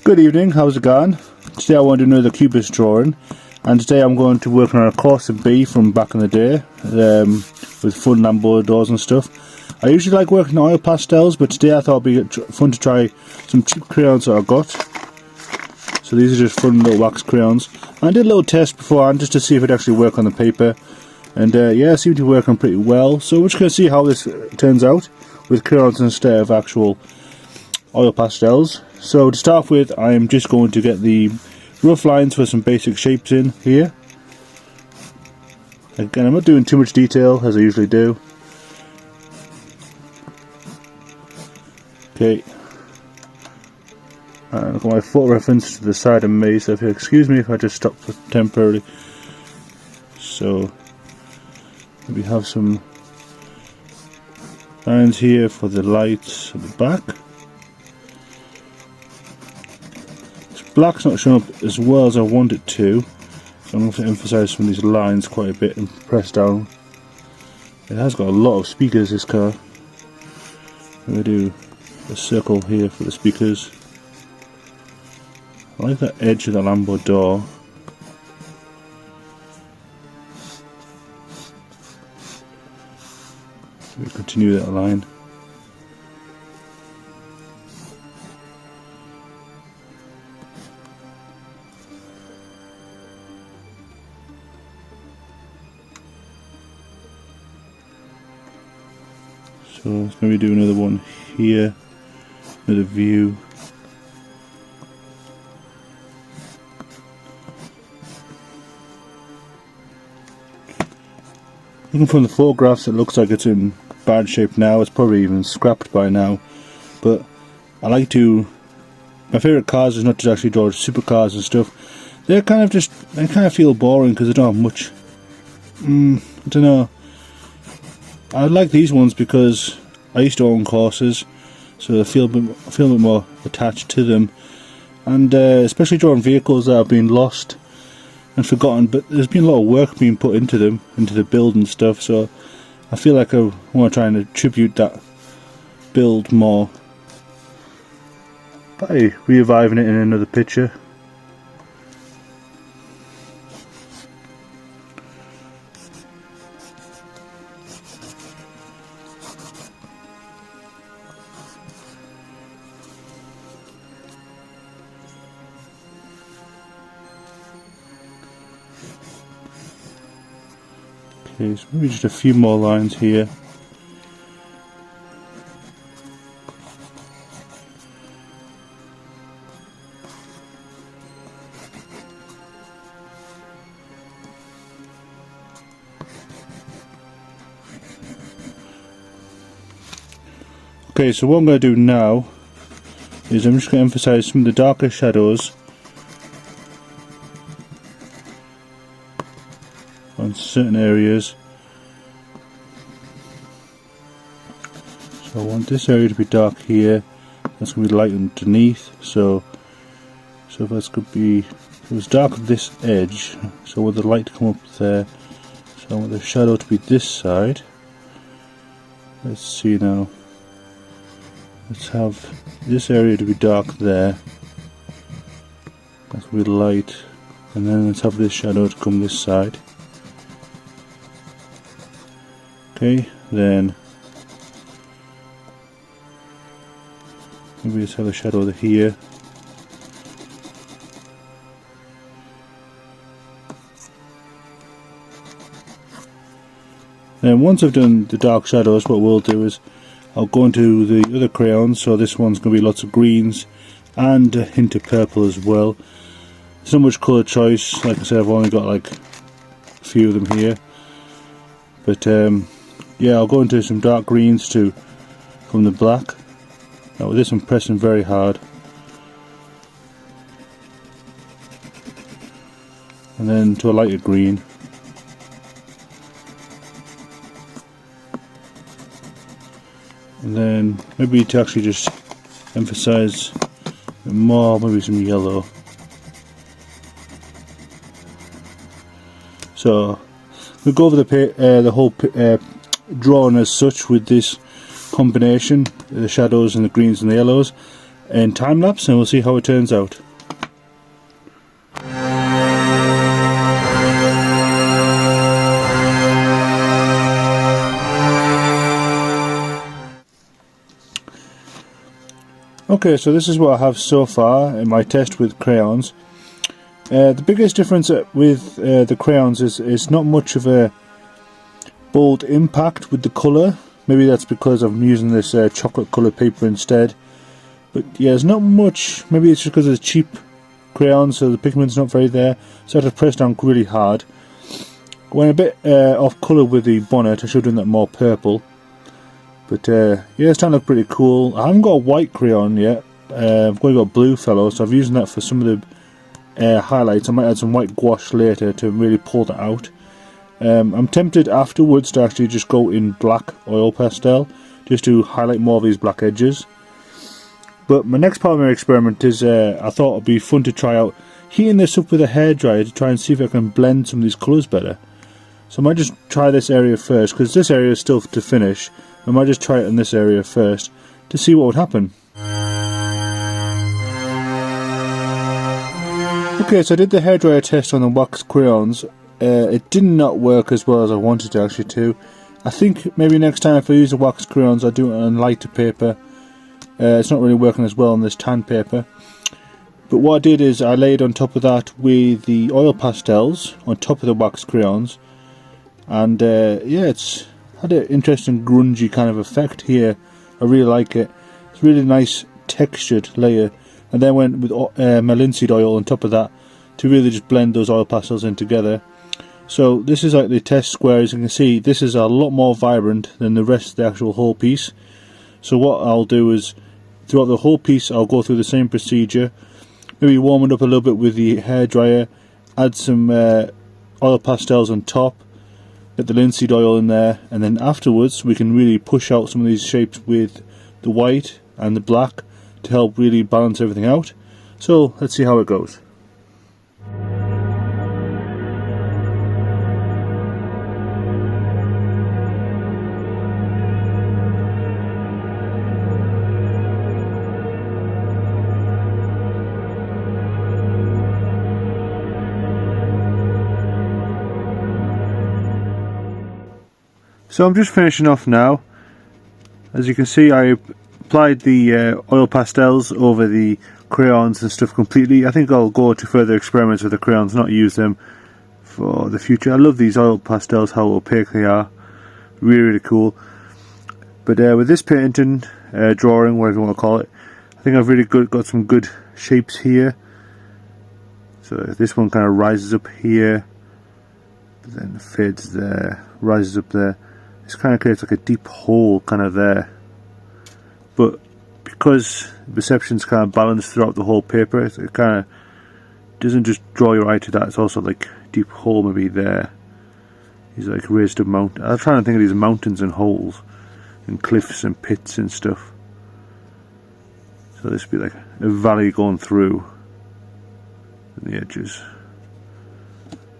Good evening, how's it going? Today I want to do another cubist drawing, and today I'm going to work on a Corsa B from back in the day, with fun Lambo doors and stuff. I usually like working on oil pastels, but today I thought it'd be fun to try some cheap crayons that I got. So these are just fun little wax crayons. I did a little test beforehand just to see if it'd actually work on the paper, and yeah, it seemed to work on pretty well. So we're just going to see how this turns out with crayons instead of actual oil pastels. So to start with, I'm just going to get the rough lines for some basic shapes in here. Again, I'm not doing too much detail as I usually do. Okay, and I've got my foot reference to the side of me, so if you excuse me if I just stop temporarily. So we have some lines here for the lights at the back. Black's not showing up as well as I want it to, so I'm going to emphasise some of these lines quite a bit and press down. It has got a lot of speakers, this car. I'm going to do a circle here for the speakers. I like that edge of the Lambo door. We continue that line. So let's maybe do another one here, another view. Looking from the photographs, it looks like it's in bad shape now. It's probably even scrapped by now. But I like to. My favourite cars is not to actually draw supercars and stuff. They kind of feel boring because they don't have much. I don't know. I like these ones because I used to own Corsas, so I feel a bit more attached to them, and especially drawing vehicles that have been lost and forgotten. But there's been a lot of work being put into them, into the build and stuff. So I feel like I want to try and attribute that build more by reviving it in another picture. Okay, so maybe just a few more lines here. Okay, so what I'm going to do now is I'm just going to emphasize some of the darker shadows on certain areas. So I want this area to be dark here, that's going to be light underneath, so if that's could be, it was dark at this edge, so I want the light to come up there, so I want the shadow to be this side. Let's see now, let's have this area to be dark there, that's going to be light, and then let's have this shadow to come this side. Okay, then maybe let's have a shadow here. Then once I've done the dark shadows, what we'll do is I'll go into the other crayons. So this one's going to be lots of greens and a hint of purple as well. There's not much colour choice, like I said, I've only got like a few of them here, but yeah, I'll go into some dark greens too from the black. Now with this I'm pressing very hard, and then to a lighter green, and then maybe to actually just emphasize more, maybe some yellow. So we'll go over the whole drawing as such with this combination, the shadows and the greens and the yellows, in time lapse, and we'll see how it turns out. Okay, so this is what I have so far in my test with crayons. The biggest difference with the crayons is it's not much of a bold impact with the colour. Maybe that's because I'm using this chocolate coloured paper instead. But yeah, there's not much. Maybe it's just because it's cheap crayons, so the pigment's not very there. So I have to press down really hard. Went a bit off colour with the bonnet. I should have done that more purple. But yeah, it's starting to look pretty cool. I haven't got a white crayon yet. I've only got blue fellow, so I've used that for some of the highlights. I might add some white gouache later to really pull that out. I'm tempted afterwards to actually just go in black oil pastel, just to highlight more of these black edges. But my next part of my experiment is I thought it would be fun to try out heating this up with a hairdryer to try and see if I can blend some of these colours better. So I might just try this area first, because this area is still to finish. I might just try it in this area first to see what would happen. Okay, so I did the hairdryer test on the wax crayons. It did not work as well as I wanted to actually to. I think maybe next time if I use the wax crayons I'll do it on lighter paper. It's not really working as well on this tan paper. But what I did is I laid on top of that with the oil pastels on top of the wax crayons. And yeah, it's had an interesting grungy kind of effect here. I really like it. It's a really nice textured layer. And then went with my linseed oil on top of that to really just blend those oil pastels in together. So this is like the test square. As you can see, this is a lot more vibrant than the rest of the actual whole piece. So what I'll do is throughout the whole piece I'll go through the same procedure. Maybe warm it up a little bit with the hairdryer, add some oil pastels on top, get the linseed oil in there, and then afterwards we can really push out some of these shapes with the white and the black to help really balance everything out. So let's see how it goes. So I'm just finishing off now. As you can see, I applied the oil pastels over the crayons and stuff completely. I think I'll go to further experiments with the crayons, not use them for the future. I love these oil pastels, how opaque they are. Really cool. But with this painting, drawing, whatever you want to call it, I think I've really got some good shapes here. So this one kind of rises up here, but then fades there, rises up there. This kind of creates like a deep hole kind of there. But because the perception's kind of balanced throughout the whole paper, it kind of doesn't just draw your eye to that. It's also like deep hole maybe there. These like raised up mountain. I'm trying to think of these mountains and holes and cliffs and pits and stuff. So this would be like a valley going through the edges.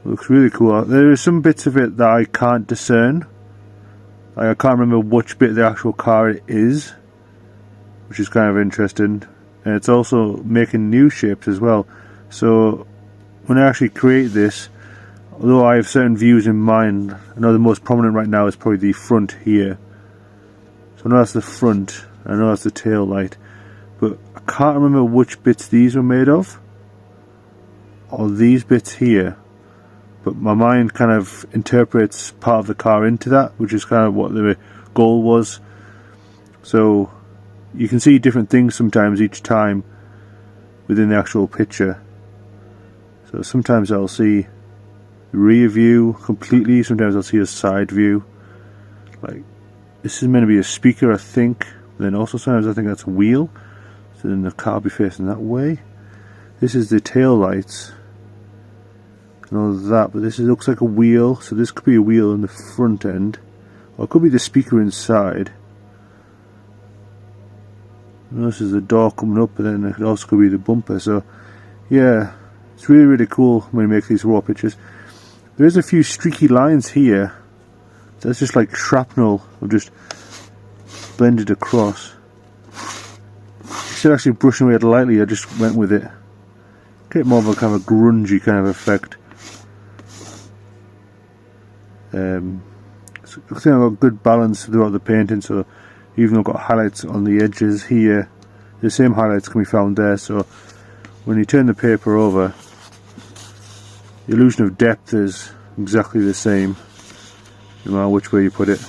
Looks really cool. There are some bits of it that I can't discern. Like I can't remember which bit of the actual car it is, which is kind of interesting. And it's also making new shapes as well. So when I actually create this, although I have certain views in mind, I know the most prominent right now is probably the front here. So I know that's the front, I know that's the tail light, but I can't remember which bits these were made of, or these bits here. But my mind kind of interprets part of the car into that, which is kind of what the goal was. So you can see different things sometimes each time within the actual picture. So sometimes I'll see the rear view completely, sometimes I'll see a side view. Like this is meant to be a speaker, I think. But then also sometimes I think that's a wheel. So then the car will be facing that way. This is the tail lights. And all of that, but this looks like a wheel, so this could be a wheel in the front end, or it could be the speaker inside. And this is the door coming up, and then it also could be the bumper. So yeah, it's really cool when you make these raw pictures. There's a few streaky lines here. That's just like shrapnel, I've just blended across. instead of actually brushing away it lightly, I just went with it. Get more of a kind of a grungy kind of effect. So I think I've got good balance throughout the painting, so even though I've got highlights on the edges here, the same highlights can be found there, so when you turn the paper over, the illusion of depth is exactly the same, no matter which way you put it.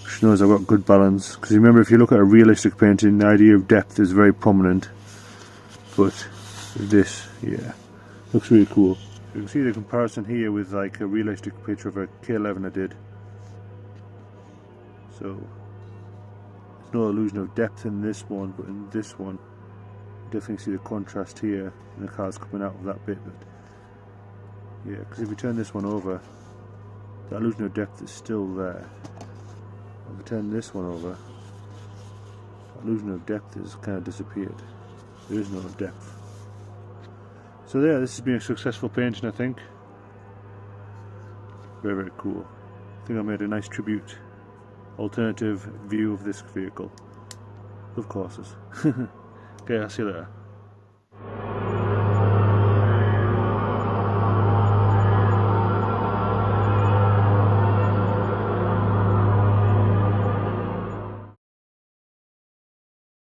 Which knows I've got good balance, because remember, if you look at a realistic painting, the idea of depth is very prominent, but this, yeah, looks really cool. You can see the comparison here with like a realistic picture of a K11 I did. So there's no illusion of depth in this one, but in this one you definitely see the contrast here, and the cars coming out of that bit. But yeah, because if you turn this one over, the illusion of depth is still there. If I turn this one over, the illusion of depth has kind of disappeared. There is no depth. So yeah, this has been a successful painting, I think. Very, very cool. I think I made a nice tribute, alternative view of this vehicle. Of courses. Okay, I'll see you later.